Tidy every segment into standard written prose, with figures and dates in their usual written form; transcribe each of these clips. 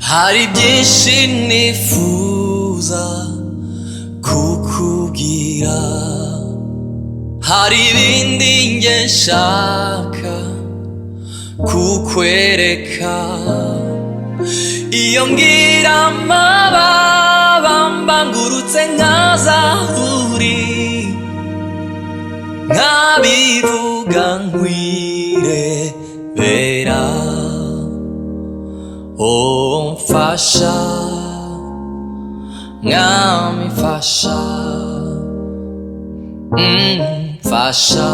hari byinshi nifuza kukubwira, hari ibindi nge nshaka kukwereka. Iyo ngira amababa mbangurutse nkaza uri, nkabivuga nkwirebera. Oh mfasha mwami mfasha, mfasha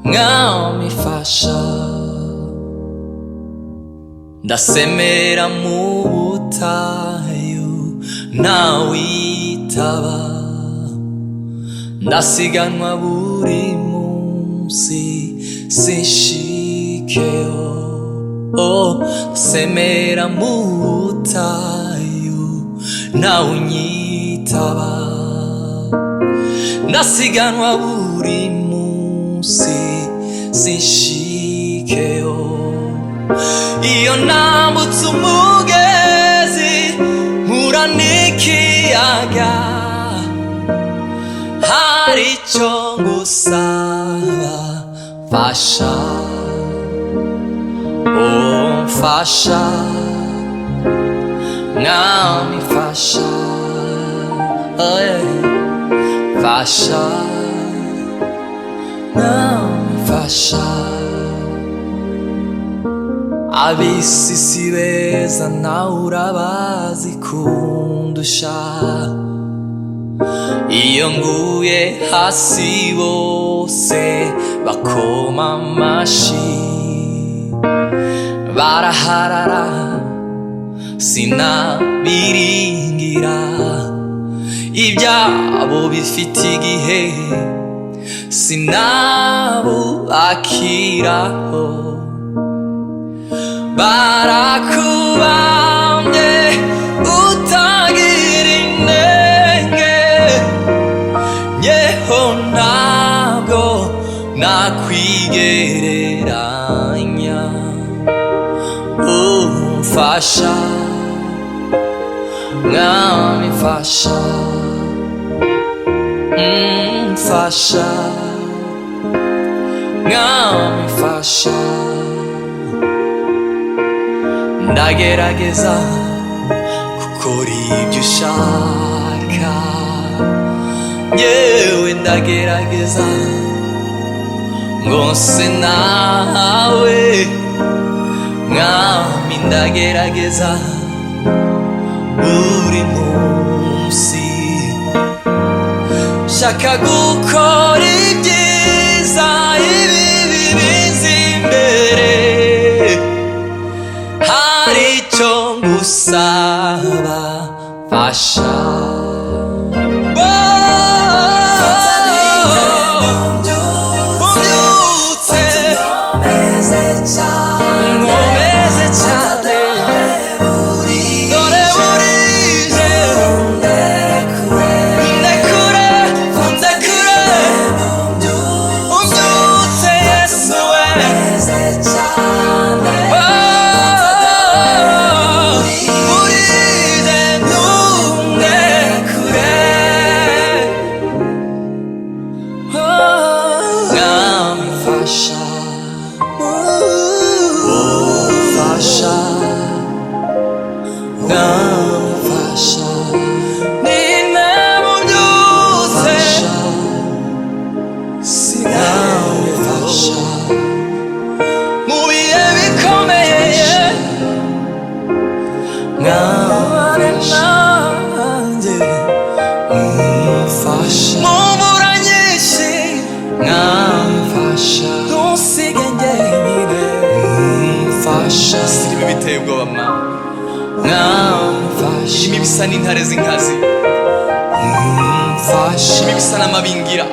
mwami mfasha. Ndasemera mu butayu ntawitaba, ndasiganwa buri munsi sinshikeyo. Oh, semera mu butayu ntawunyitaba, ndasiganwa buri munsi sinshikeyo. Iyo nambutse umugezi mpura n'ikiyaga, hari icyo ngusaba mfasha. Oh mfasha mwami mfasha, oh yeah. Mfasha mwami mfasha. Ab'isi si beza nawe urabazi kundusha, iyo nguye hasi bose bakoma amashi. Baraharara sinabiringira, ibyabo bifite igihe sinabubakiraho. Barakubambye utagira inenge, nyeho ntabwo nakwigereranya. Oh mfasha mwami mfasha, mfasha mwami mfasha. Ndagerageza gukora ibyo ushaka, yewe ndagerageza ngo nse nawe. Mwami ndagerageza buri munsi, shaka gukora ibyiza ibibi biza imbere. Hari icyo ngusaba mfasha. biteye ubwoba mwamfashe ibi bisa n'intare z'inkazi mfashe ibi bisa n'amabingira